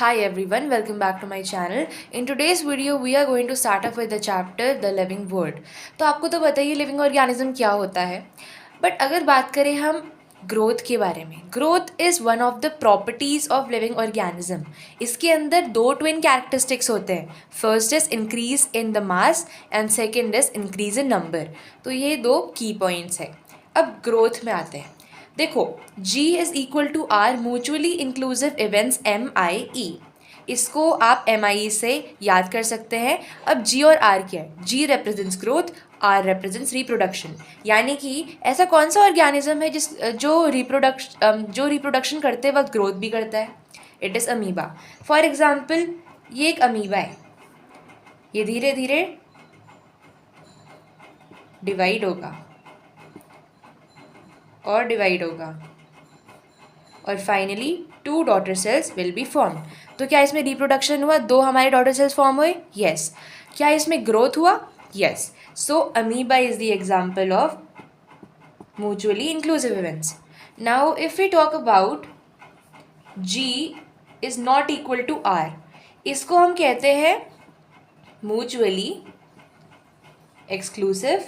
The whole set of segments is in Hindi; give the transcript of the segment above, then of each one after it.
Hi everyone, welcome back to my channel. In today's video, we are going to start off with the chapter The Living World. तो आपको तो पता ही है लिविंग ऑर्गेनिज्म क्या होता है, बट अगर बात करें हम ग्रोथ के बारे में, growth is one of the properties of living organism. इसके अंदर दो ट्विन कैरेक्टरिस्टिक्स होते हैं. First is increase in the mass and second is increase in number. तो ये दो की पॉइंट्स हैं. अब ग्रोथ में आते हैं. देखो, G is equal to R mutually inclusive events MIE. इसको आप MIE से याद कर सकते हैं. अब G और R क्या है? G represents growth, R represents reproduction. यानी कि ऐसा कौन सा ऑर्गेनिज्म है जो रिप्रोडक्शन करते वक्त ग्रोथ भी करता है? It is amoeba. For example, ये एक अमीबा है. ये धीरे धीरे डिवाइड होगा और डिवाइड होगा और finally 2 daughter cells will be form. तो क्या इसमें रिप्रोडक्शन हुआ? 2 हमारे डॉटर सेल्स फॉर्म हुए? यस. क्या इसमें ग्रोथ हुआ? Yes. So amoeba is the example of mutually inclusive events. Now if we talk about G is not equal to R, इसको हम कहते हैं म्यूचुअली एक्सक्लूसिव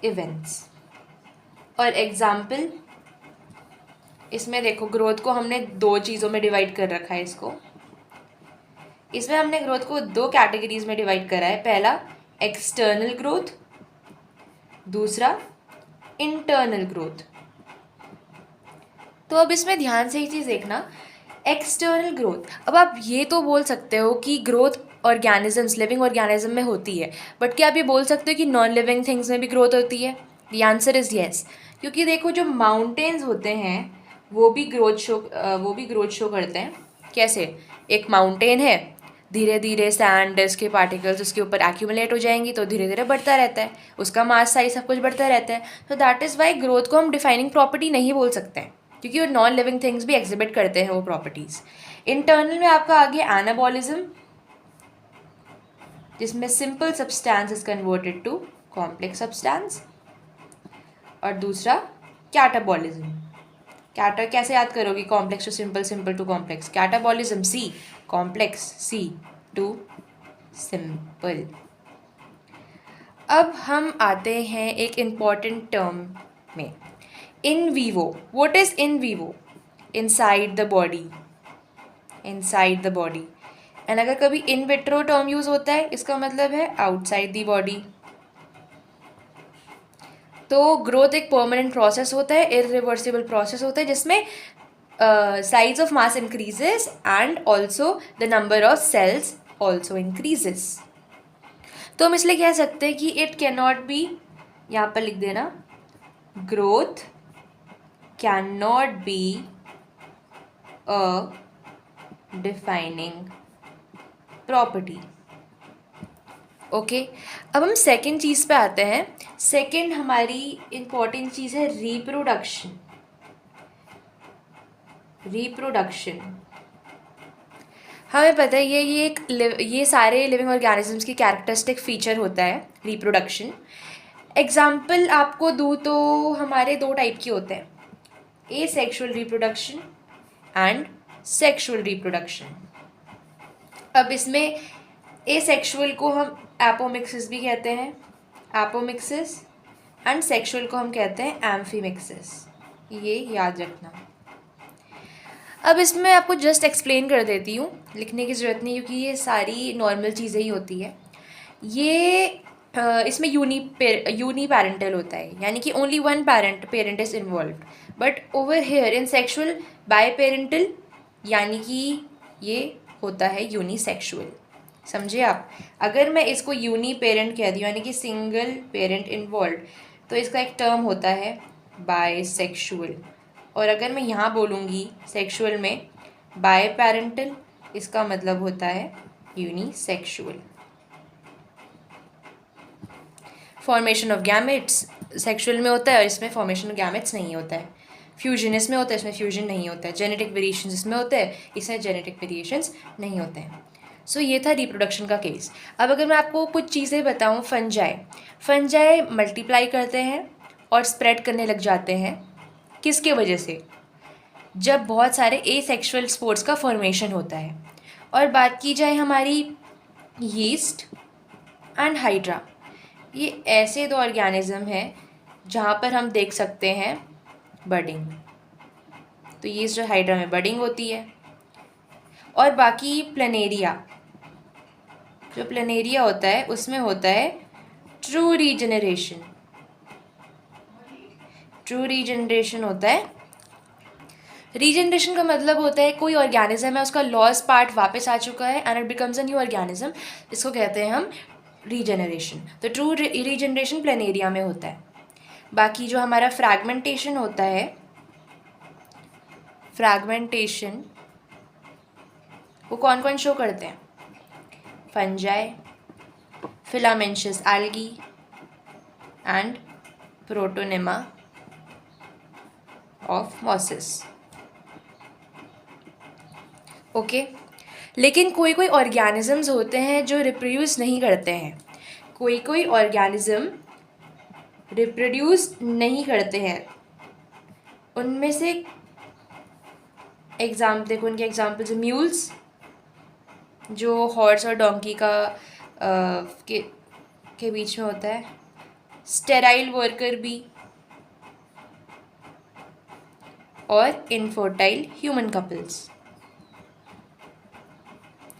इवेंट्स. और एग्जाम्पल, इसमें देखो ग्रोथ को हमने 2 चीज़ों में डिवाइड कर रखा है. इसमें हमने ग्रोथ को 2 कैटेगरीज में डिवाइड करा है. पहला एक्सटर्नल ग्रोथ, दूसरा इंटरनल ग्रोथ. तो अब इसमें ध्यान से एक चीज़ देखना, एक्सटर्नल ग्रोथ. अब आप ये तो बोल सकते हो कि ग्रोथ ऑर्गेनिजम्स लिविंग ऑर्गेनिज्म में होती है, बट क्या आप ये बोल सकते हो कि नॉन लिविंग थिंग्स में भी ग्रोथ होती है? The answer is yes. क्योंकि देखो, जो माउंटेन्स होते हैं वो भी ग्रोथ शो करते हैं. कैसे? एक माउंटेन है, धीरे धीरे सैंड डस्ट के पार्टिकल्स उसके ऊपर एक्यूमुलेट हो जाएंगी तो धीरे धीरे बढ़ता रहता है, उसका मास साइज सब कुछ बढ़ता रहता है. तो दैट इज़ वाई ग्रोथ को हम डिफाइनिंग प्रॉपर्टी नहीं बोल सकते हैं, क्योंकि वो नॉन लिविंग थिंग्स भी एग्जिबिट करते हैं वो प्रॉपर्टीज़. इंटरनल में आपका आ गया एनाबॉलिज्म, जिसमें simple substance is converted to complex substance. और दूसरा कैटाबॉलिज्म. कैटा कैसे याद करोगे? Complex to simple, simple to complex. Catabolism C, complex C to simple. अब हम आते हैं एक इम्पॉर्टेंट टर्म में, in vivo. What is in vivo? Inside the body. Inside the body. And अगर कभी इन विट्रो टर्म यूज होता है, इसका मतलब है आउटसाइड द बॉडी. तो ग्रोथ एक परमानेंट प्रोसेस होता है, इरिवर्सिबल प्रोसेस होता है, जिसमें size of mass increases and also the number of cells also increases. तो हम इसलिए कह सकते हैं कि इट कैन नॉट बी, यहाँ पर लिख देना, growth can not be a defining property. Okay. अब हम सेकेंड चीज़ पे आते हैं. सेकेंड हमारी इम्पॉर्टेंट चीज़ है रिप्रोडक्शन. रिप्रोडक्शन हमें पता है ये सारे लिविंग ऑर्गेनिजम्स की कैरेक्टरिस्टिक फीचर होता है रिप्रोडक्शन. एग्जाम्पल आपको दूँ तो हमारे 2 टाइप के होते हैं, asexual reproduction and sexual reproduction. अब इसमें एसेक्सुअल को हम एपोमिक्सिस भी कहते हैं, एपोमिक्सिस, एंड सेक्सुअल को हम कहते हैं एम्फीमिक्सिस. ये याद रखना. अब इसमें आपको जस्ट एक्सप्लेन कर देती हूँ, लिखने की ज़रूरत नहीं, क्योंकि ये सारी नॉर्मल चीज़ें ही होती है. ये इसमें यूनी पैरेंटल होता है, यानी कि only one parent is involved. But over here in sexual biparental, यानी कि ये होता है यूनिसेक्सुअल. समझे आप? अगर मैं इसको यूनी पेरेंट कह दूँ, यानी कि सिंगल पेरेंट इन्वॉल्व, तो इसका एक टर्म होता है बायसेक्सुअल. और अगर मैं यहाँ बोलूँगी सेक्सुअल में बाय पेरेंटल, इसका मतलब होता है unisexual. Formation of gametes sexual में होता है और इसमें फॉर्मेशन ऑफ गैमेट्स नहीं होता है. फ्यूजन इसमें होता है, इसमें फ्यूजन नहीं होता है. जेनेटिक वेरिएशंस इसमें होते हैं, इसमें जेनेटिक वेरिएशंस नहीं होते हैं. सो ये था रिप्रोडक्शन का केस. अब अगर मैं आपको कुछ चीज़ें बताऊँ, फंजाई मल्टीप्लाई करते हैं और स्प्रेड करने लग जाते हैं. किसके वजह से? जब बहुत सारे एसेक्सुअल स्पोर्स का फॉर्मेशन होता है। और बात की जाए हमारी यीस्ट एंड हाइड्रा, ये ऐसे दो ऑर्गेनिज्म हैं जहाँ पर हम देख सकते हैं बडिंग। तो यीस्ट और हाइड्रा में बडिंग होती है। और बाकी प्लेनेरिया, जो प्लेनेरिया होता है उसमें होता है ट्रू रीजनरेशन। ट्रू रीजनरेशन होता है, रीजनरेशन का मतलब होता है कोई ऑर्गेनिज्म है उसका लॉस पार्ट वापस आ चुका है and it becomes a new organism, इसको कहते हैं हम रीजनरेशन। तो ट्रू रीजनरेशन प्लेनेरिया में होता है। बाकी जो हमारा फ्रैगमेंटेशन होता है, फ्रैगमेंटेशन वो कौन कौन शो करते हैं? Fungi, filamentous algae and protonema of mosses. Okay, लेकिन कोई कोई ऑर्गेनिजम्स होते हैं जो रिप्रोड्यूस नहीं करते हैं। कोई कोई ऑर्गेनिज्म रिप्रोड्यूस नहीं करते हैं। उनमें से देखो उनके एग्जाम्पल्स, म्यूल्स जो हॉर्स और डोंकी का के बीच में होता है, स्टेराइल वर्कर बी और इनफर्टाइल ह्यूमन कपल्स।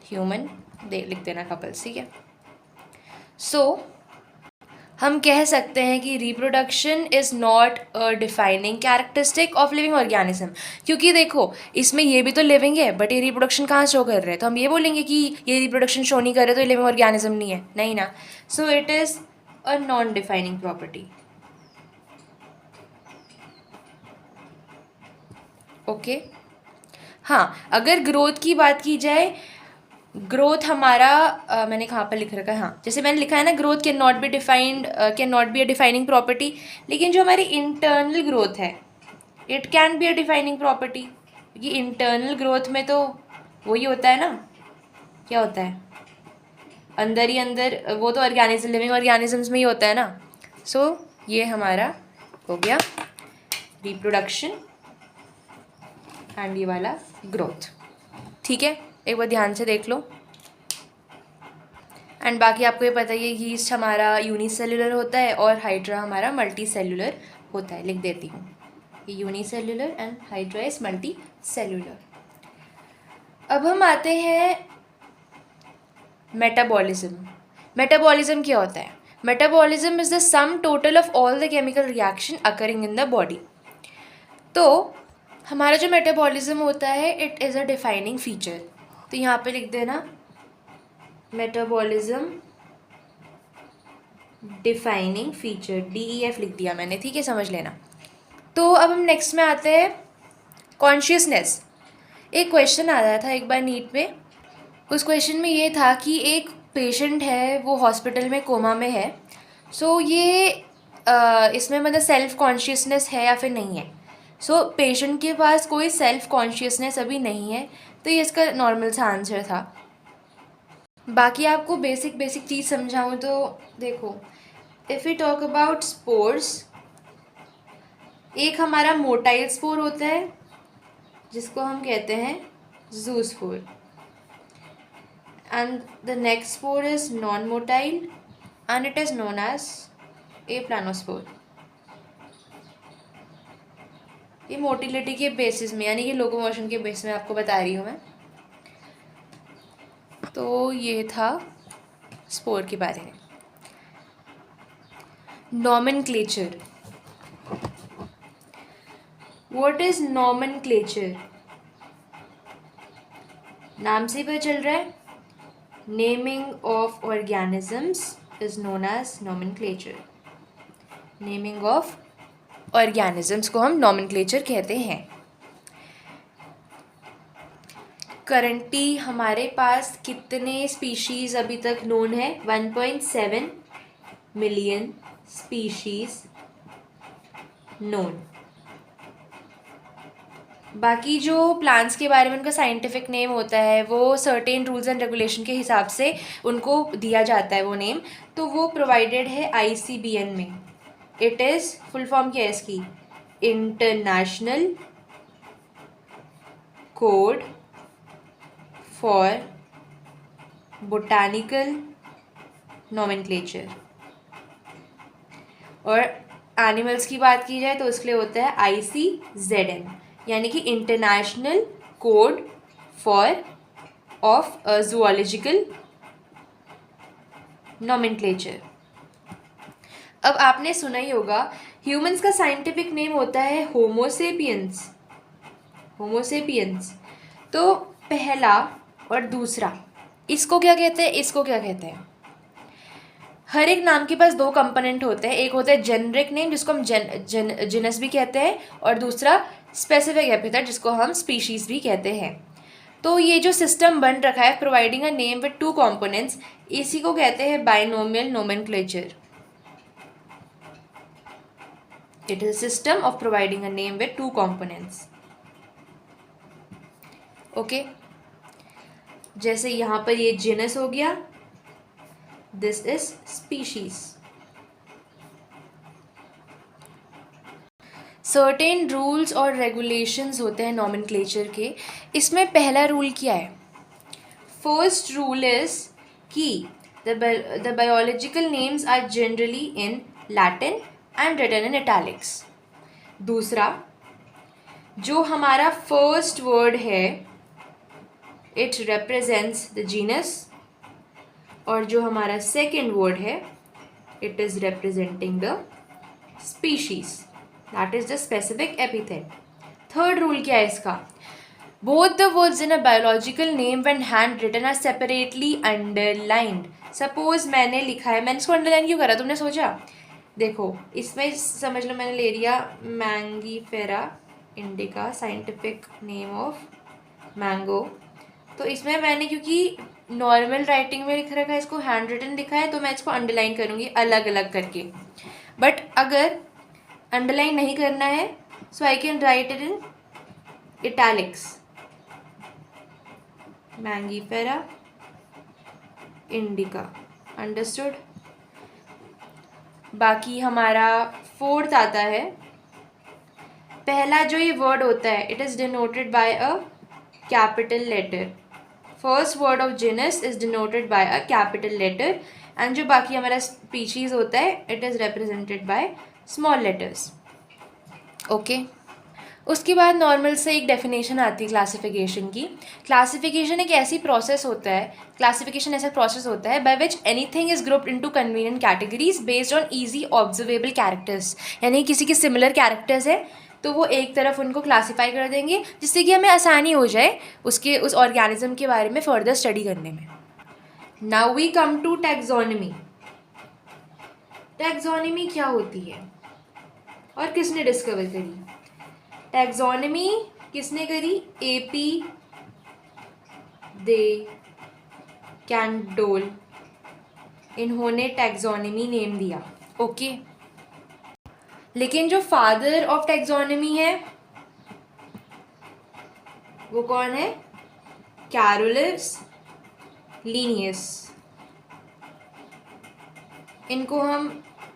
ह्यूमन लिख देना, कपल्स, ठीक है। सो हम कह सकते हैं कि reproduction is not a defining characteristic of living organism, क्योंकि देखो इसमें ये भी तो लिविंग है बट ये रिप्रोडक्शन कहाँ शो कर रहे हैं, तो हम ये बोलेंगे कि ये रिप्रोडक्शन शो नहीं कर रहे तो ये लिविंग ऑर्गेनिज्म नहीं है, नहीं ना। So it is a non defining property. Okay, हाँ, अगर ग्रोथ की बात की जाए, ग्रोथ हमारा मैंने कहाँ पर लिख रखा है, हाँ, जैसे मैंने लिखा है ना, growth can not be defined, can not be a defining property, लेकिन जो हमारी इंटरनल ग्रोथ है it can be a defining property, क्योंकि इंटरनल ग्रोथ में तो वही होता है ना, क्या होता है अंदर ही अंदर, वो तो ऑर्गेनिज्म, लिविंग ऑर्गेनिजम्स में ही होता है ना। सो ये हमारा हो गया रिप्रोडक्शन एंड ये वाला ग्रोथ, ठीक है, एक बार ध्यान से देख लो। एंड बाकी आपको ये पता ही है, यीस्ट हमारा यूनिसेल्युलर होता है और हाइड्रा हमारा मल्टी सेल्युलर होता है। लिख देती हूँ, ये unicellular and hydra is multi cellular. अब हम आते हैं मेटाबॉलिज्म। मेटाबॉलिज्म क्या होता है? Metabolism is the sum total of all the chemical reaction occurring in the body. तो हमारा जो मेटाबॉलिज्म होता है it is a defining feature. तो यहाँ पे लिख देना मेटाबॉलिज्म डिफाइनिंग फीचर, DEF लिख दिया मैंने, ठीक है, समझ लेना। तो अब हम नेक्स्ट में आते हैं कॉन्शियसनेस। एक क्वेश्चन आ रहा था एक बार नीट में, उस क्वेश्चन में ये था कि एक पेशेंट है, वो हॉस्पिटल में कोमा में है। सो ये इसमें मतलब सेल्फ कॉन्शियसनेस है या फिर नहीं है। सो पेशेंट के पास कोई सेल्फ कॉन्शियसनेस अभी नहीं है, तो ये इसका नॉर्मल सा आंसर था। बाकी आपको बेसिक चीज़ समझाऊँ तो देखो, if we talk about spores, एक हमारा मोटाइल स्पोर होता है जिसको हम कहते हैं zoospore, and the next spore is non motile and it is known as aplanospore. ये मोटिलिटी के बेसिस में, यानी कि लोकोमोशन के बेसिस में आपको बता रही हूँ मैं। तो ये था स्पोर के बारे में। Nomenclature, what is nomenclature? नाम से पता चल रहा है, naming of organisms is known as nomenclature. Naming of organisms को हम नॉमेनक्लेचर कहते हैं। करंटली हमारे पास कितने स्पीशीज़ अभी तक नोन है? 1.7 मिलियन स्पीशीज़ नोन। बाकी जो प्लांट्स के बारे में उनका साइंटिफिक नेम होता है वो सर्टेन रूल्स एंड रेगुलेशन के हिसाब से उनको दिया जाता है वो नेम, तो वो प्रोवाइडेड है ICBN में। इट इज़ फुल फॉर्म क्या है इसकी? International code for botanical nomenclature. और एनिमल्स की बात की जाए तो उसके लिए होता है ICZN, यानी कि international code for of zoological nomenclature. अब आपने सुना ही होगा ह्यूमंस का साइंटिफिक नेम होता है होमोसेपियंस। होमोसेपियंस तो पहला और दूसरा, इसको क्या कहते हैं, इसको क्या कहते हैं? हर एक नाम के पास दो कंपोनेंट होते हैं। एक होता है जेनरिक नेम जिसको हम जिनस भी कहते हैं, और दूसरा स्पेसिफिक एपिथेट जिसको हम स्पीशीज भी कहते हैं। तो ये जो सिस्टम बन रखा है providing a name with two components, इसी को कहते हैं binomial nomenclature. It is system of providing a name with two components. Okay, जैसे यहाँ पर ये जिनस हो गया, this is species. Certain rules और रेगुलेशंस होते हैं नॉमेनक्लेचर के। इसमें पहला रूल क्या है? फर्स्ट रूल इज कि the biological names are generally in Latin and written in italics. दूसरा, जो हमारा फर्स्ट वर्ड है इट रिप्रेजेंट्स द जीनस, और जो हमारा सेकेंड वर्ड है it is representing the species, that is the specific epithet. Third rule क्या है इसका? Both the words in a biological name when hand written are separately underlined. Suppose मैंने लिखा है, मैंने इसको अंडरलाइन क्यों करा तुमने सोचा? देखो इसमें समझ लो मैंने ले लिया Mangifera indica, scientific name of mango. तो इसमें मैंने क्योंकि नॉर्मल राइटिंग में लिख रखा है, इसको हैंड रिटन लिखा है, तो मैं इसको अंडरलाइन करूँगी अलग अलग करके। बट अगर अंडरलाइन नहीं करना है so I can write it in italics, Mangifera indica. Understood? बाकी हमारा फोर्थ आता है, पहला जो ये वर्ड होता है it is denoted by a capital letter. First word of genus is denoted by a capital letter, and जो बाकी हमारा स्पीशीज होता है it is represented by small letters. Okay, उसके बाद नॉर्मल से एक डेफिनेशन आती है क्लासिफिकेशन की। क्लासिफिकेशन एक ऐसी प्रोसेस होता है, क्लासिफिकेशन ऐसा प्रोसेस होता है by which anything is grouped into convenient categories based on easy observable characters. यानी किसी के सिमिलर कैरेक्टर्स है तो वो एक तरफ उनको क्लासीफाई कर देंगे जिससे कि हमें आसानी हो जाए उसके उस ऑर्गेनिज्म के बारे में फर्दर स्टडी करने में। Now we come to taxonomy. Taxonomy क्या होती है और किसने डिस्कवर करी? टैक्सोनॉमी किसने करी? AP दे कैंडोल, इन्होंने टैक्सोनॉमी नेम दिया। ओके, लेकिन जो फादर ऑफ टैक्सोनॉमी है वो कौन है? Carolus Linnaeus. इनको हम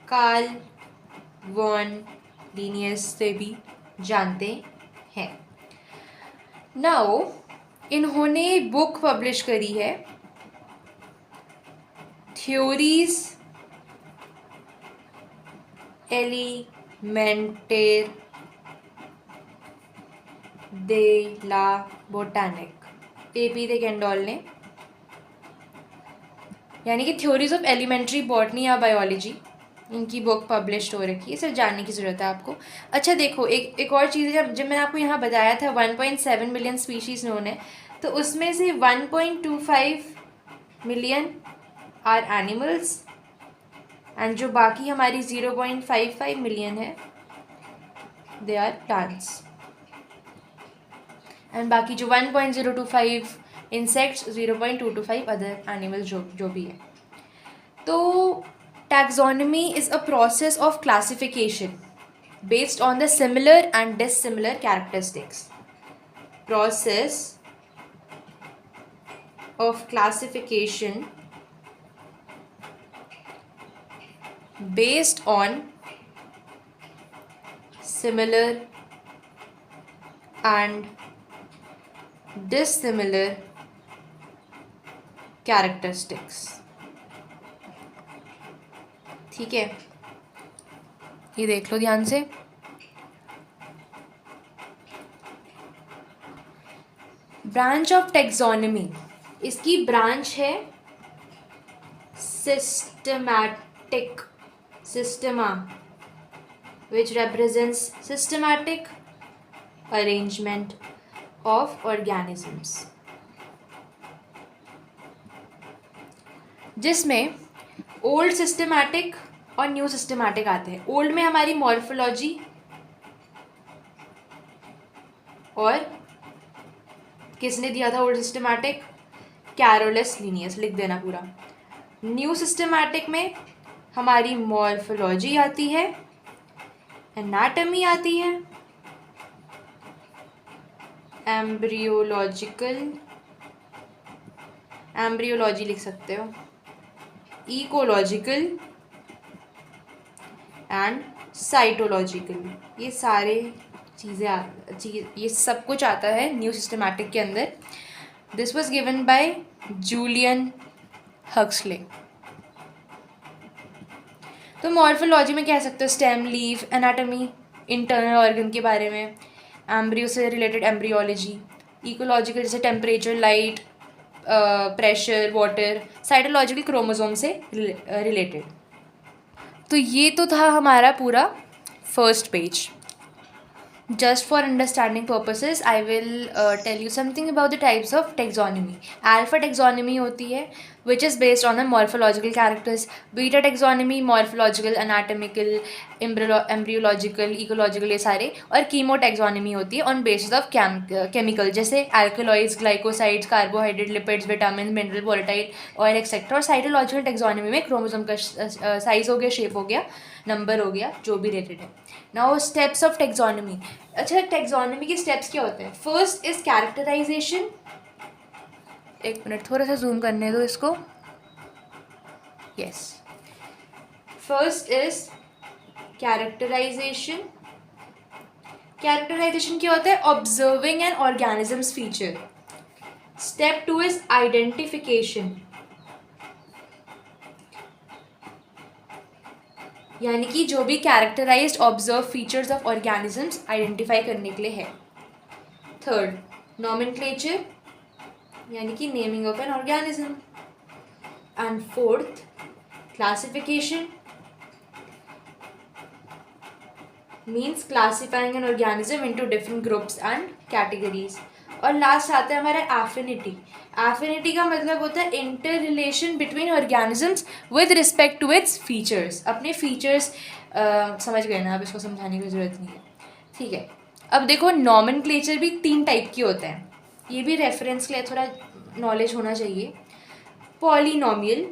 कार्ल वॉन लीनियस से भी जानते हैं। नाउ इन्होंने बुक पब्लिश करी है थ्योरीज एलिमेंटेर दे ला बोटानिक। AP दे कैंडोल ने, यानी कि थ्योरीज ऑफ एलिमेंट्री बॉटनी या बायोलॉजी, इनकी बुक पब्लिश हो रखी है। सिर्फ जानने की ज़रूरत है आपको। अच्छा देखो, एक और चीज़ है, जब मैंने आपको यहाँ बताया था 1.7 मिलियन स्पीशीज़ नोन है, तो उसमें से 1.25 मिलियन आर एनिमल्स, एंड जो बाकी हमारी 0.55 मिलियन है दे आर प्लांट्स, एंड बाकी जो 1.025 इंसेक्ट्स, 0.225 अदर एनिमल्स जो भी है। तो taxonomy is a process of classification based on the similar and dissimilar characteristics. Process of classification based on similar and dissimilar characteristics. ठीक है, ये देख लो ध्यान से. ब्रांच ऑफ टेक्सोनमी, इसकी ब्रांच है systematic, Systema, which represents systematic arrangement of organisms, जिसमें ओल्ड सिस्टमैटिक और न्यू सिस्टमैटिक आते हैं. ओल्ड में हमारी मॉर्फोलॉजी और किसने दिया था ओल्ड सिस्टमैटिक? कैरोलस लीनियस, लिख देना पूरा. न्यू सिस्टमैटिक में हमारी मॉर्फोलॉजी आती है, एनाटमी आती है, एम्ब्रियोलॉजी लिख सकते हो, इकोलॉजिकल एंड साइटोलॉजिकल. ये सारे ये सब कुछ आता है न्यू सिस्टमैटिक के अंदर. This was given by Julian Huxley. तो मॉर्फोलॉजी में कह सकते हो stem, leaf, anatomy, internal organ के बारे में, एम्ब्रियो से रिलेटेड एम्ब्रियोलॉजी, इकोलॉजिकल जैसे temperature, light, pressure, water, cytological chromosome से रिलेटेड. तो ये तो था हमारा पूरा first page. Just for understanding purposes, I will tell you something about the types of taxonomy. Alpha taxonomy होती है which is based on the morphological characters. Beta taxonomy morphological, anatomical, embryological, ecological ये सारे. और chemo taxonomy होती है on basis of chemical, जैसे alkaloids, glycosides, carbohydrate, lipids, vitamins, mineral, volatile oil etc. और cytological taxonomy में क्रोमोसोम का साइज हो गया, शेप हो गया, नंबर हो गया, जो भी रिलेटेड है. Now steps of taxonomy. अच्छा, टेक्सोनमी के स्टेप्स क्या होते हैं? First is characterization. एक मिनट, थोड़ा सा जूम करने दो इसको. Yes, first is characterization. Characterization क्या होता है? Observing an organisms feature. Step 2 is identification, यानी कि जो भी characterized observe features of organisms identify करने के लिए है. थर्ड, नॉमेनक्लेचर, यानी कि naming of an organism. And fourth, classification, means classifying an organism into different groups and categories. और लास्ट आता है हमारा एफिनिटी. एफिनिटी का मतलब होता है inter relation between organisms with respect to its features. अपने फीचर्स समझ गए ना, अब इसको समझाने की ज़रूरत नहीं है. ठीक है, अब देखो नॉमेनक्लेचर भी 3 टाइप के होते हैं. ये भी रेफरेंस के लिए थोड़ा नॉलेज होना चाहिए. Polynomial,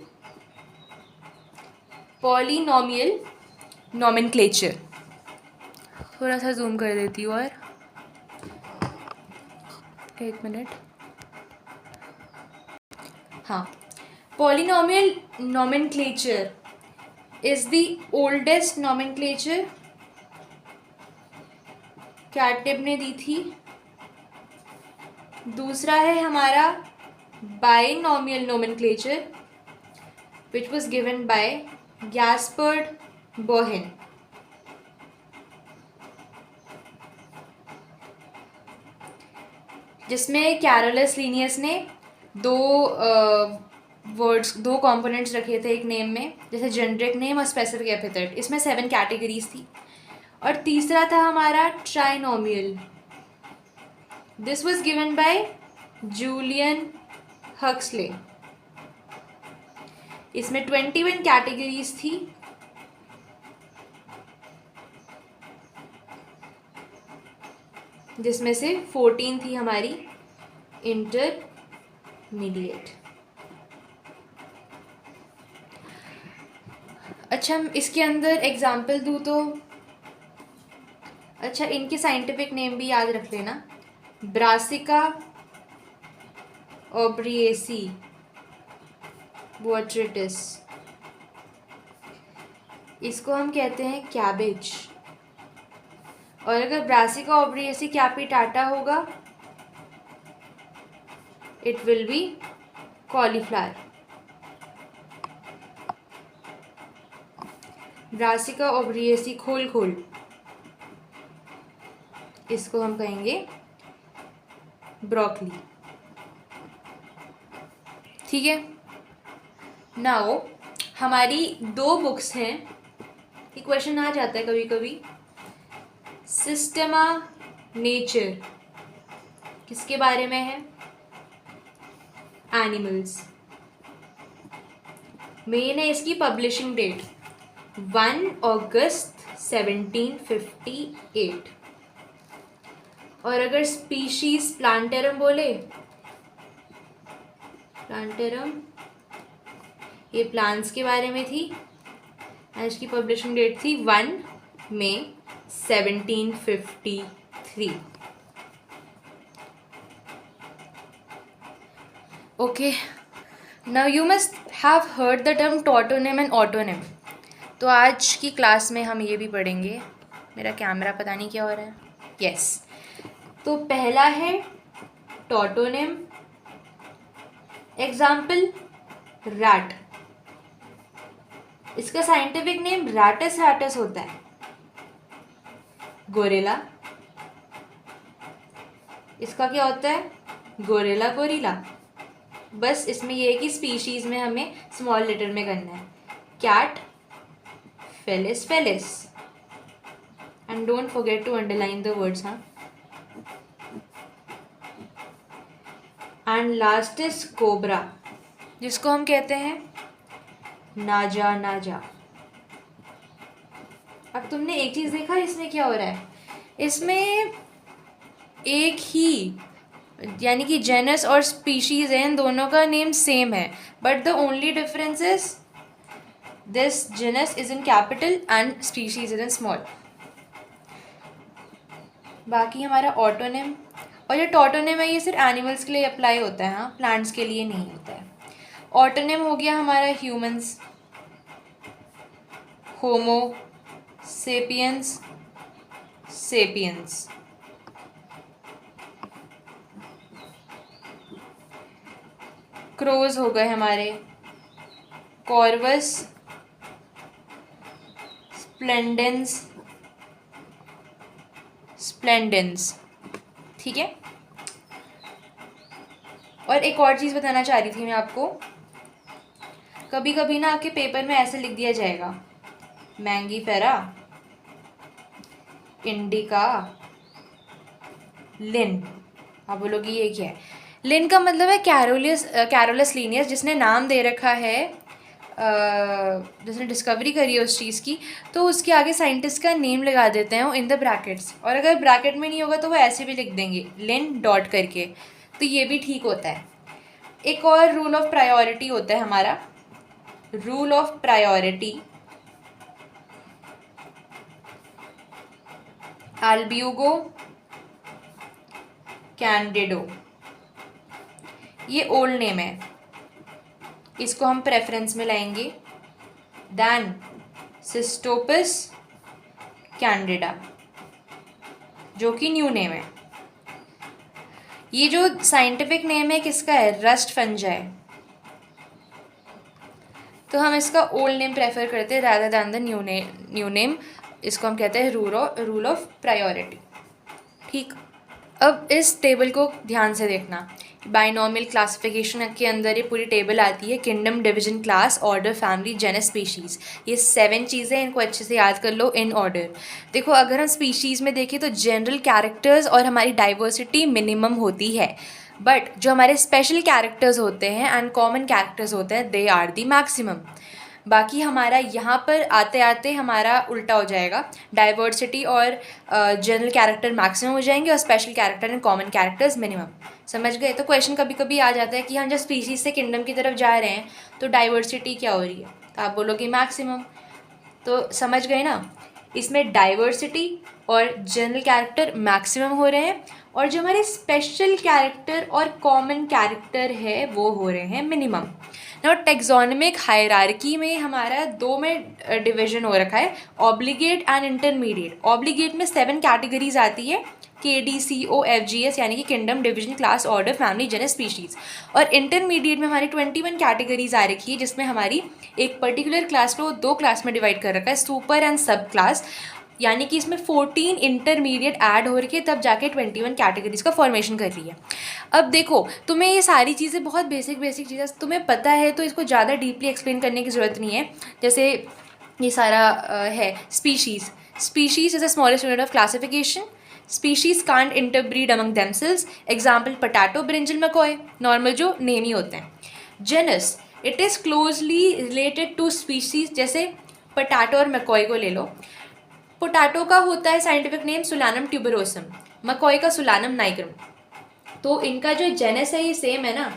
polynomial nomenclature. थोड़ा सा जूम कर देती हूँ और एक मिनट. हाँ, polynomial nomenclature is the oldest nomenclature. कैटिब ने दी थी. दूसरा है हमारा binomial nomenclature which was given by Gaspard Bauhin. जिसमें कैरोलस लीनियस ने दो कंपोनेंट्स रखे थे एक नेम में, जैसे जेनरिक नेम और स्पेसिफिक एपिथेट. इसमें 7 कैटेगरीज थी. और तीसरा था हमारा trinomial. This was given by Julian Huxley. इसमें 21 कैटेगरीज थी. जिसमें से 14 थी हमारी इंटरमीडिएट. अच्छा, इसके अंदर एग्जाम्पल दूँ तो अच्छा, इनके साइंटिफिक नेम भी याद रख लेना. ब्रासिका ओब्रिएसी बोट्रिटिस, इसको हम कहते हैं कैबेज. और अगर ब्रासिका ओब्रिएसी कैपिटाटा होगा it will be cauliflower. Brassica oleracea, खोल खोल, इसको हम कहेंगे ब्रोकली। ठीक है। नाउ हमारी 2 बुक्स हैं, ये क्वेश्चन आ जाता है कभी कभी। सिस्टमा नेचर किसके बारे में है? एनिमल्स। मेन है इसकी पब्लिशिंग डेट 1 अगस्त 1758। और अगर स्पीशीज प्लांटेरम बोले, प्लांटेरम ये प्लांट्स के बारे में थी, इसकी पब्लिशिंग डेट थी 1 मई 1753। Okay, now you must have heard the term टॉटोनिम and autonym. तो आज की क्लास में हम ये भी पढ़ेंगे। मेरा कैमरा पता नहीं क्या हो रहा है। यस, तो पहला है टॉटोनिम। एग्जाम्पल रैट, इसका साइंटिफिक नेम रैटस रैटस होता है। गोरिल्ला, इसका क्या होता है? Gorilla gorilla. बस इसमें ये है कि स्पीशीज में हमें स्मॉल लेटर में करना है। Cat, Felis Felis, and don't forget to underline the words. हाँ, एंड लास्ट इज कोबरा, जिसको हम कहते हैं नाजा नाजा। अब तुमने एक चीज़ देखा इसमें क्या हो रहा है? इसमें एक ही यानी कि जेनस और स्पीशीज़ है, इन दोनों का नेम सेम है, but the only difference is this genus is in capital and species is in small. बाकी हमारा ऑटोनिम, और ये टॉटोनिम है ये सिर्फ एनिमल्स के लिए अप्लाई होता है, हाँ, प्लांट्स के लिए नहीं होता है। ऑटोनिम हो गया हमारा ह्यूमंस, होमो सेपियंस, सेपियंस। क्रोज हो गए हमारे, कॉर्वस, स्प्लेंडेंस, स्प्लेंडेंस। ठीक है। और एक और चीज़ बताना चाह रही थी मैं आपको, कभी कभी ना आपके पेपर में ऐसे लिख दिया जाएगा मैंगीफेरा, इंडिका, लिन। आप बोलोगे ये क्या है? लिन का मतलब है कैरोलस लीनियस, जिसने नाम दे रखा है, जिसने डिस्कवरी करी है उस चीज़ की, तो उसके आगे साइंटिस्ट का नेम लगा देते हैं वो इन द ब्रैकेट्स। और अगर ब्रैकेट में नहीं होगा तो वो ऐसे भी लिख देंगे लिन डॉट करके, तो ये भी ठीक होता है। एक और रूल ऑफ प्रायोरिटी होता है हमारा, rule of priority. Albugo Candido, ये ओल्ड नेम है, इसको हम प्रेफरेंस में लाएंगे। देन सिस्टोपस कैंडिडा, जो कि न्यू नेम है। ये जो साइंटिफिक नेम है किसका है? रस्ट फंजाई, तो हम इसका ओल्ड नेम प्रेफर करते हैं rather than the new name. इसको हम कहते हैं रूल ऑफ प्रायोरिटी। ठीक। अब इस टेबल को ध्यान से देखना, बाइनॉमियल क्लासिफिकेशन के अंदर ये पूरी टेबल आती है, kingdom, division, class, order, family, genus, species. ये 7 चीज़ें, इनको अच्छे से याद कर लो इन ऑर्डर। देखो, अगर हम स्पीशीज़ में देखें तो जनरल कैरेक्टर्स और हमारी डाइवर्सिटी मिनिमम होती है, बट जो हमारे स्पेशल कैरेक्टर्स होते हैं एंड कॉमन कैरेक्टर्स होते हैं, दे आर दी मैक्सिमम। बाकी हमारा यहाँ पर आते आते हमारा उल्टा हो जाएगा, डाइवर्सिटी और जनरल कैरेक्टर मैक्सिमम हो जाएंगे और special character and common characters minimum. समझ गए? तो क्वेश्चन कभी कभी आ जाता है कि हम जब स्पीशीज से किंगडम की तरफ जा रहे हैं तो डाइवर्सिटी क्या हो रही है, तो आप बोलोगे मैक्सिमम। तो समझ गए ना, इसमें डाइवर्सिटी और जनरल कैरेक्टर मैक्सिमम हो रहे हैं, और जो हमारे स्पेशल कैरेक्टर और कॉमन कैरेक्टर है वो हो रहे हैं मिनिमम। नाउ टेक्सोनोमिक हायरार्की में हमारा 2 में डिवीजन हो रखा है, ऑब्लिगेट एंड इंटरमीडिएट। ऑब्लिगेट में 7 कैटेगरीज आती है, KDCOFGS यानी कि kingdom, division, class, order, family, genus, species. और इंटरमीडिएट में हमारी 21 कैटेगरीज आ रखी है, जिसमें हमारी एक पर्टिकुलर क्लास को 2 क्लास में डिवाइड कर रखा है, सुपर एंड सब क्लास, यानी कि इसमें 14 इंटरमीडिएट ऐड हो रही है, तब जाके 21 कैटेगरीज का फॉर्मेशन कर रही है। अब देखो, तुम्हें ये सारी चीज़ें बहुत बेसिक चीज़ें तुम्हें पता है, तो इसको ज़्यादा डीपली एक्सप्लेन करने की ज़रूरत नहीं है। जैसे ये सारा है species is the smallest unit of classification. Species can't interbreed among themselves. Example potato, brinjal, makoi, normal जो नेम ही होते हैं। Genus, it is closely related to species. जैसे पोटैटो और मकॉय को ले लो। पोटैटो का होता है scientific name Solanum tuberosum, makoi का सुलानम नाइग्रम। तो इनका जो जेनस है ये सेम है ना,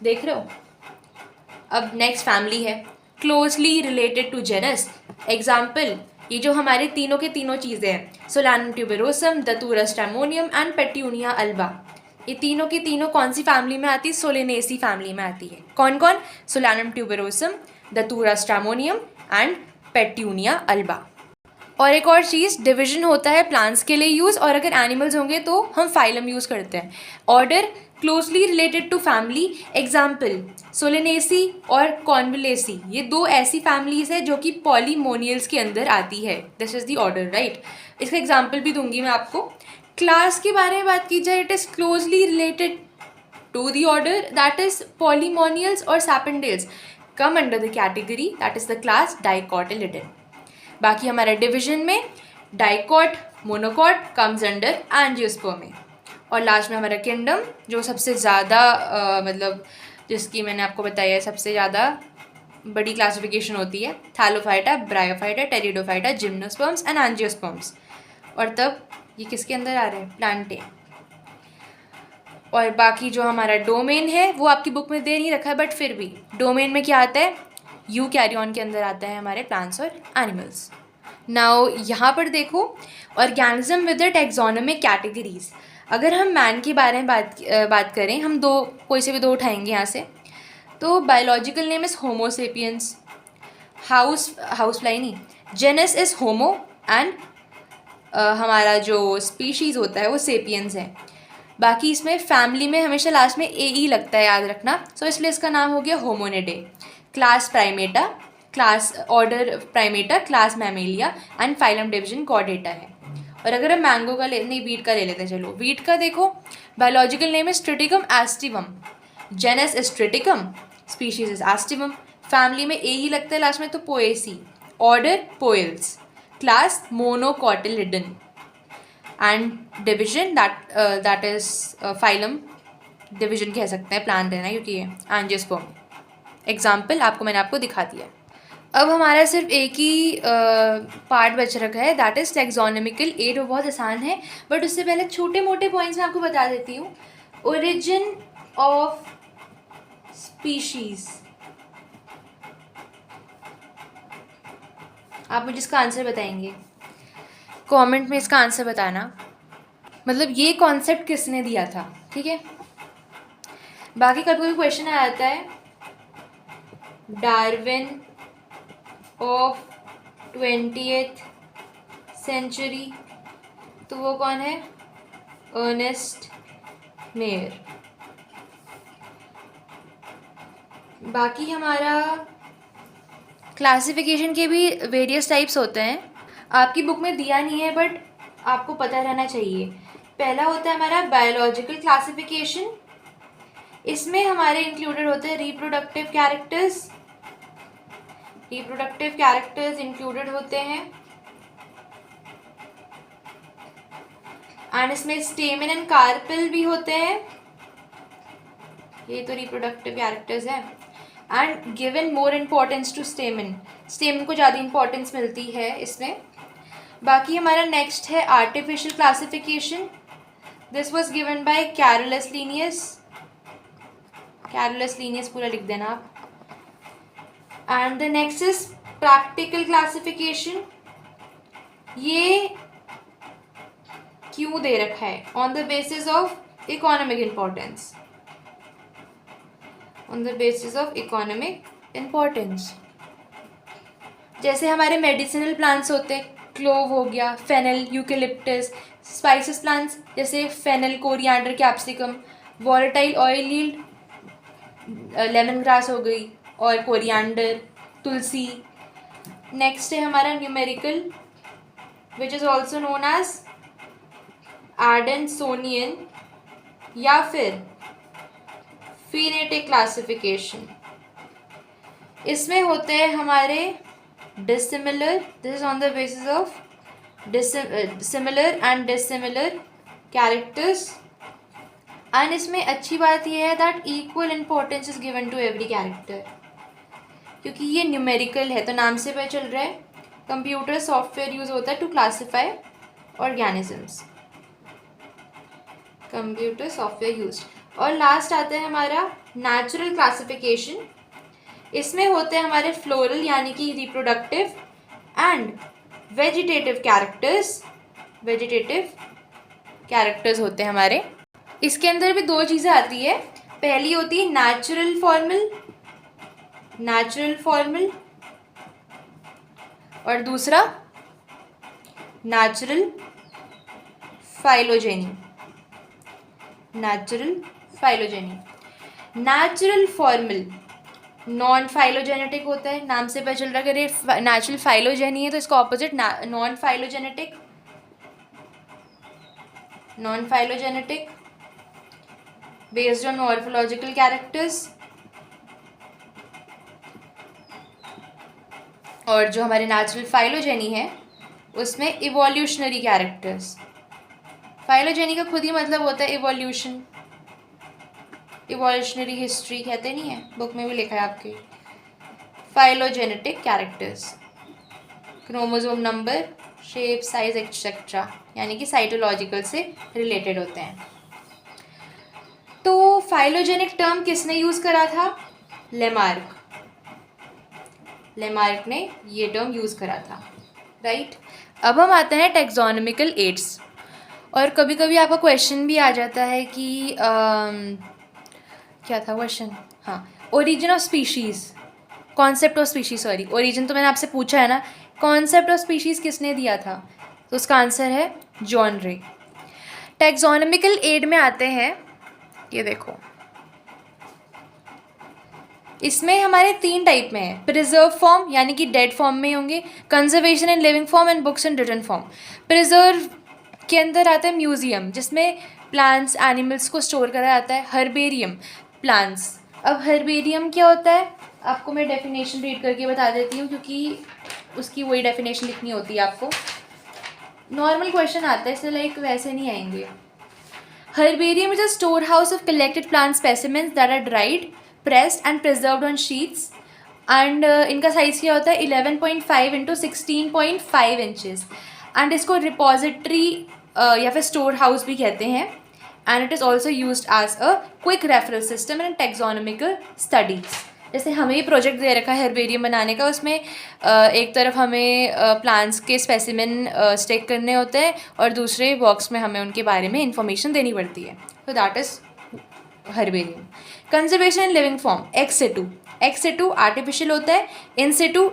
देख रहे हो। अब नेक्स्ट फैमिली है, closely related to genus. Example, ये जो हमारे तीनों के तीनों चीज़ें हैं, Solanum tuberosum, Datura stramonium and Petunia alba, ये तीनों की तीनों कौन सी फैमिली में आती है? सोलेनेसी फैमिली में आती है। कौन कौन? Solanum tuberosum, Datura stramonium and Petunia alba. और एक और चीज़, डिवीजन होता है प्लांट्स के लिए यूज़, और अगर एनिमल्स होंगे तो हम फाइलम यूज़ करते हैं। Order, closely related to family. Example, Solanaceae और कॉन्वलेसी, ये 2 ऐसी फैमिलीज़ है जो कि पॉलीमोनियल्स के अंदर आती है। This is the order, right. इसका एग्जाम्पल भी दूंगी मैं आपको। क्लास के बारे में बात की जाए, it is closely related to the order, that is Polemoniales और Sapindales come under the category, that is the class dicotyledon. बाकी हमारा डिवीजन में dicot, monocot comes under angiosperm. और लास्ट में हमारा किंगडम, जो सबसे ज़्यादा मतलब जिसकी मैंने आपको बताया है सबसे ज़्यादा बड़ी क्लासिफिकेशन होती है, Thallophyta, bryophyta, pteridophyta, gymnosperms and angiosperms. और तब ये किसके अंदर आ रहे हैं? प्लांटे। और बाकी जो हमारा डोमेन है वो आपकी बुक में दे नहीं रखा है, बट फिर भी डोमेन में क्या आता है? यूकैरियोन के अंदर आता है हमारे प्लांट्स और एनिमल्स। नाउ यहाँ पर देखो, organism with the taxonomic categories. अगर हम मैन के बारे में बात करें, हम कोई से भी 2 उठाएंगे यहाँ से। तो biological name is homo sapiens, house fly नहीं, जेनस इज़ होमो एंड हमारा जो स्पीशीज़ होता है वो सेपियंस है। बाकी इसमें फैमिली में हमेशा लास्ट में ए लगता है, याद रखना। सो इसलिए इसका नाम हो गया Hominidae. Class Primata, class order Primata, class Mammalia and phylum division Chordata है। और अगर हम मैंगो का वीट का ले लेते हैं, चलो वीट का देखो, biological name is Triticum aestivum, genus is Triticum, species is aestivum, family में ए ही लगता है लास्ट में तो Poaceae, order Poales, class monocotyledon and division that is phylum division कह सकते हैं, प्लांट है ना क्योंकि ये एंजियोस्पर्म। एग्जाम्पल मैंने आपको दिखा दिया। अब हमारा सिर्फ एक ही पार्ट बच रखा है, दैट इज़ टैक्सोनॉमिकल एड। वो बहुत आसान है, बट उससे पहले छोटे मोटे पॉइंट्स मैं आपको बता देती हूँ। ओरिजिन ऑफ स्पीशीज, आप मुझे इसका आंसर बताएंगे, कमेंट में इसका आंसर बताना, मतलब ये कॉन्सेप्ट किसने दिया था, ठीक है। बाकी कभी कोई क्वेश्चन आ जाता है, डार्विन ऑफ 20th सेंचुरी, तो वो कौन है? Ernst Mayr. बाकी हमारा क्लासिफिकेशन के भी वेरियस टाइप्स होते हैं, आपकी बुक में दिया नहीं है बट आपको पता रहना चाहिए। पहला होता है हमारा बायोलॉजिकल क्लासिफिकेशन, इसमें हमारे इंक्लूडेड होते हैं रिप्रोडक्टिव कैरेक्टर्स, इंक्लूडेड होते हैं, एंड इसमें स्टेमन एंड कार्पेल भी होते हैं, ये तो रिप्रोडक्टिव कैरेक्टर्स है। And given more importance to stamen को ज़्यादा इंपॉर्टेंस मिलती है इसमें। बाकी हमारा नेक्स्ट है artificial classification, this was given by Carolus Linnaeus, पूरा लिख देना आप। And the next is practical classification, ये क्यों दे रखा है? On the basis of economic importance, जैसे हमारे मेडिसिनल प्लांट्स होते हैं, क्लोव हो गया, फेनल, यूकेलिप्टस, स्पाइसेस प्लांट्स जैसे fennel, coriander, capsicum. Volatile oil yield lemon grass हो गई और कोरिएंडर, तुलसी। नेक्स्ट है हमारा numerical, which is also known as एडेंसोनियन या फिर फिनेटिक क्लासिफिकेशन। इसमें होते हैं हमारे dissimilar, this is on the basis of similar and dissimilar characters. And इसमें अच्छी बात यह है that equal importance is given to every character, क्योंकि ये न्यूमेरिकल है तो नाम से पता चल रहा है कंप्यूटर सॉफ्टवेयर यूज होता है to classify organisms, computer software use. और लास्ट आता है हमारा नेचुरल क्लासिफिकेशन। इसमें होते हैं हमारे फ्लोरल यानी कि रिप्रोडक्टिव एंड वेजिटेटिव कैरेक्टर्स होते हैं हमारे। इसके अंदर भी दो चीज़ें आती है, पहली होती है नेचुरल फॉर्मल और दूसरा natural phylogeny. Natural formal non phylogenetic होता है, नाम से पता चल रहा है अगर ये नेचुरल फाइलोजेनी है तो इसका opposite non phylogenetic based on morphological characters. और जो हमारे नेचुरल फाइलोजेनी है उसमें इवोल्यूशनरी कैरेक्टर्स। फाइलोजेनी का खुद ही मतलब होता है इवोल्यूशन, इवोल्यूशनरी हिस्ट्री कहते नहीं है, बुक में भी लिखा है आपके। Phylogenetic characters chromosome number, shape, size etcetera, यानी कि साइटोलॉजिकल से रिलेटेड होते हैं। तो फाइलोजेनिक टर्म किसने यूज़ करा था? लेमार्क ने ये टर्म यूज़ करा था, राइट। अब हम आते हैं टैक्सोनॉमिकल एड्स। और कभी कभी आपका क्वेश्चन भी आ जाता है कि क्या था क्वेश्चन? हाँ, origin of species, concept of species, sorry origin तो मैंने आपसे पूछा है ना, कॉन्सेप्ट ऑफ स्पीशीज़ किसने दिया था? तो उसका आंसर है जॉन रे। टैक्सोनॉमिकल एड में आते हैं, ये देखो इसमें हमारे 3 टाइप में है, प्रिजर्व फॉर्म यानी कि डेड फॉर्म में होंगे, conservation in living form and books in written form. Preserve के अंदर आता है म्यूजियम जिसमें प्लांट्स एनिमल्स को स्टोर करा जाता है, हर्बेरियम प्लांट्स। अब हर्बेरियम क्या होता है आपको मैं डेफिनेशन रीड करके बता देती हूँ, क्योंकि उसकी वही डेफिनेशन लिखनी होती है आपको, नॉर्मल क्वेश्चन आता है इसलिए लाइक वैसे नहीं आएंगे। Herbarium is a store house of collected plant specimens that are dried, pressed and preserved on sheets and इनका साइज़ क्या होता है 11.5 इंटू 16.5 इंचेस। एंड इसको रिपोजिटरी या फिर स्टोर हाउस भी कहते हैं। And it is also used as a quick referral system in taxonomical studies. जैसे हमें ही प्रोजेक्ट दे रखा है हर्बेरियम बनाने का, उसमें एक तरफ हमें प्लांट्स के स्पेसिमेन स्टेक करने होते हैं और दूसरे बॉक्स में हमें उनके बारे में इंफॉर्मेशन देनी पड़ती है, तो that is herbarium. Conservation in living form, ex situ artificial होता है, इन सिटू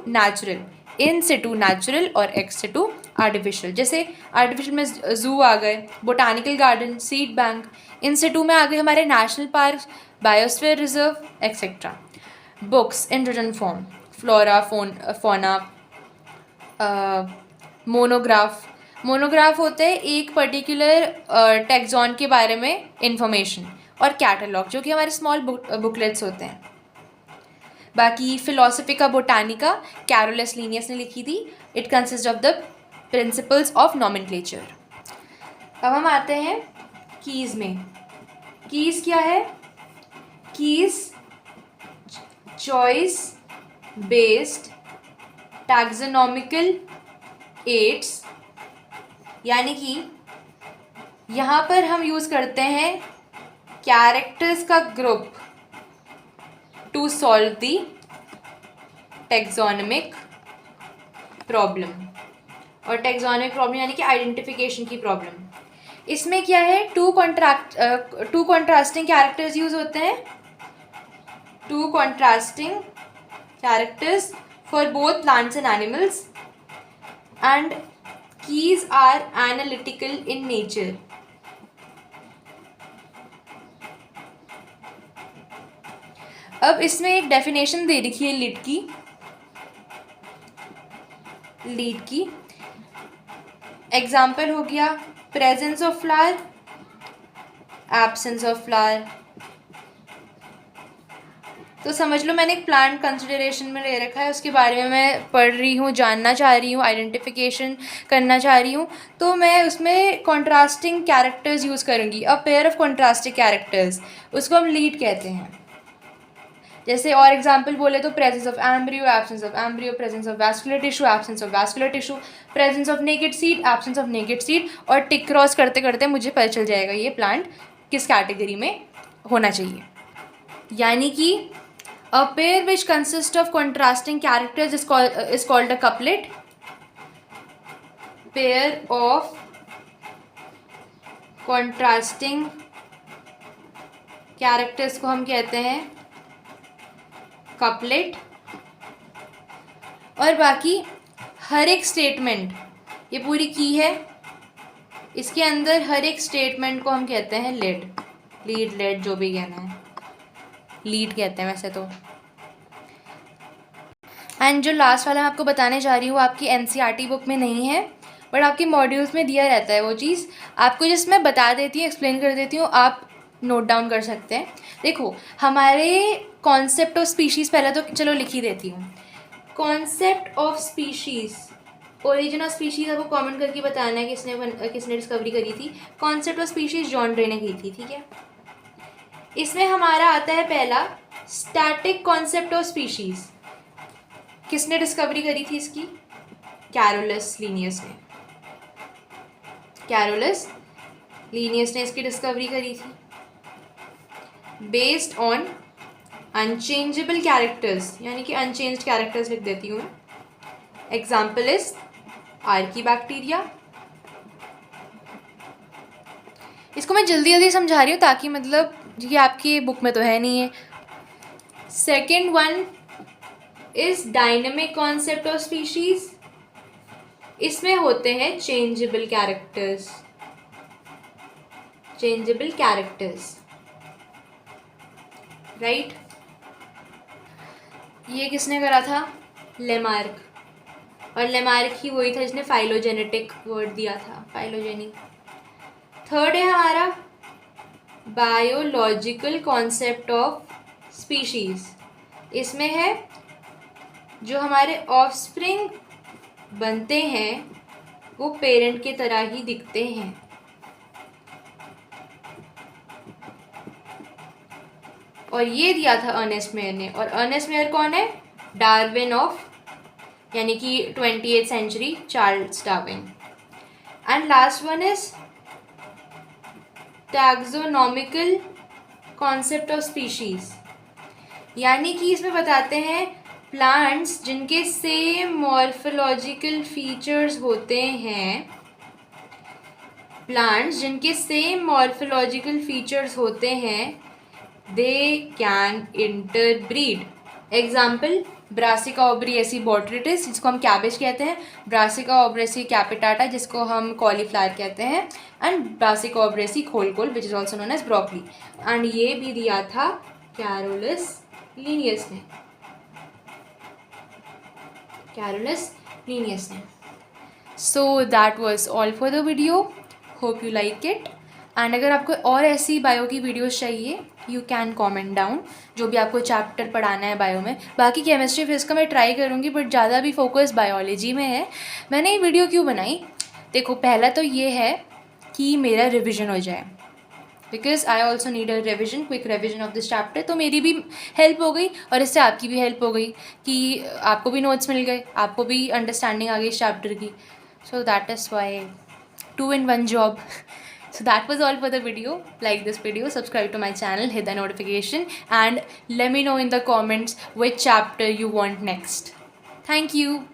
नेचुरल और एक्स सिटू आर्टिफिशियल। जैसे आर्टिफिशियल में जू आ गए, botanical garden, seed bank. In situ में आ गए हमारे national park, biosphere reserve etcetera. Books in written form, flora, fauna, monograph होते हैं एक पर्टिकुलर टैक्सॉन के बारे में इंफॉर्मेशन, और कैटलॉग जो कि हमारे स्मॉल बुकलेट्स होते हैं। बाकी फिलोसफिका बोटानिका कैरोलस लीनियस ने लिखी थी, it consist of the principles of nomenclature. अब हम आते हैं कीज़ में। कीज़ क्या है? Keys choice based taxonomical aids, यानी कि यहाँ पर हम यूज़ करते हैं कैरेक्टर्स का group to solve the taxonomic problem. और टैक्सोनॉमिक प्रॉब्लम यानी कि आइडेंटिफिकेशन की प्रॉब्लम। इसमें क्या है, टू कॉन्ट्रास्टिंग कैरेक्टर्स यूज होते हैं, to contrasting characters for both plants and animals. And keys are analytical in nature. अब इसमें एक डेफिनेशन दे रखी है लीड की एग्जाम्पल हो गया presence of flower, absence of flower. तो समझ लो मैंने एक प्लांट कंसिडरेशन में ले रखा है, उसके बारे में मैं पढ़ रही हूँ, जानना चाह रही हूँ, आइडेंटिफिकेशन करना चाह रही हूँ, तो मैं उसमें कॉन्ट्रास्टिंग कैरेक्टर्स यूज़ करूँगी। A pair of contrasting characters, उसको हम लीड कहते हैं। जैसे और एग्जांपल बोले तो presence of embryo, absence of embryo, presence of vascular tissue, absence of vascular tissue, presence of naked seed, absence of naked seed, और टिक क्रॉस करते करते मुझे पता चल जाएगा ये प्लांट किस कैटेगरी में होना चाहिए। यानी कि a pair which consist of contrasting characters is called a couplet. Pair of contrasting characters को हम कहते हैं कपलेट। और बाकी हर एक स्टेटमेंट, ये पूरी की है, इसके अंदर हर एक स्टेटमेंट को हम कहते हैं लीड, जो भी कहना है, लीड कहते हैं वैसे तो। एंड जो लास्ट वाला मैं आपको बताने जा रही हूँ आपकी एनसीईआरटी बुक में नहीं है, बट आपके मॉड्यूल्स में दिया रहता है वो चीज़, आपको जिसमें बता देती हूँ, एक्सप्लेन कर देती हूँ, आप नोट डाउन कर सकते हैं। देखो हमारे कॉन्सेप्ट ऑफ स्पीशीज़, पहले तो चलो लिख ही देती हूँ। Concept of species, origin of species आपको कमेंट करके बताना है किसने डिस्कवरी करी थी। कॉन्सेप्ट ऑफ स्पीशीज़ जॉन रे ने की थी, ठीक है। इसमें हमारा आता है पहला स्टैटिक कॉन्सेप्ट ऑफ स्पीशीज़। किसने डिस्कवरी करी थी इसकी? कैरोलस लीनियस ने इसकी डिस्कवरी करी थी। बेस्ड ऑन अनचेंजेबल कैरेक्टर्स, यानी कि अनचेंज्ड कैरेक्टर्स लिख देती हूँ मैं। Example is archaebacteria. इसको मैं जल्दी समझा रही हूँ ताकि मतलब ये आपकी बुक में तो है नहीं है। Second one is dynamic concept of species. इसमें होते हैं चेंजेबल कैरेक्टर्स, राइट। ये किसने करा था? लेमार्क। और लेमार्क ही वही था जिसने फाइलोजेनेटिक वर्ड दिया था, फाइलोजेनिक। थर्ड है हमारा बायोलॉजिकल कॉन्सेप्ट ऑफ स्पीशीज। इसमें है जो हमारे ऑफस्प्रिंग बनते हैं वो पेरेंट की तरह ही दिखते हैं। और ये दिया था अर्नेस्ट मेयर ने। और अर्नेस्ट मेयर कौन है? डार्विन ऑफ, यानी कि 20th century Charles Darwin. And last one is taxonomical concept of species, यानी कि इसमें बताते हैं प्लांट्स जिनके सेम मॉर्फोलॉजिकल फीचर्स होते हैं, they can interbreed. Example Brassica oleracea botrytis, जिसको हम कैबेज कहते हैं, ब्रासिका ओबरिएसी कैपिटाटा, जिसको हम कॉलीफ्लावर कहते हैं, एंड ब्रासिका ओबरिएसी खोलकोल, which is also known as broccoli. And ये भी दिया था कैरोलस लीनियस ने। So that was all for the video, hope you like it. And अगर आपको और ऐसी बायो की वीडियोस चाहिए, यू कैन कमेंट डाउन, जो भी आपको चैप्टर पढ़ाना है बायो में। बाकी केमिस्ट्री फिजिक्स का मैं ट्राई करूँगी, बट ज़्यादा भी फोकस बायोलॉजी में है। मैंने ये वीडियो क्यों बनाई? देखो पहला तो ये है कि मेरा रिविज़न हो जाए, because I also need a revision, quick revision of this chapter. तो मेरी भी हेल्प हो गई और इससे आपकी भी हेल्प हो गई कि आपको भी नोट्स मिल गए, आपको भी अंडरस्टैंडिंग आ गई इस चैप्टर की। So that is why 2 in 1 job. So that was all for the video. Like this video, subscribe to my channel, hit the notification, and let me know in the comments which chapter you want next. Thank you.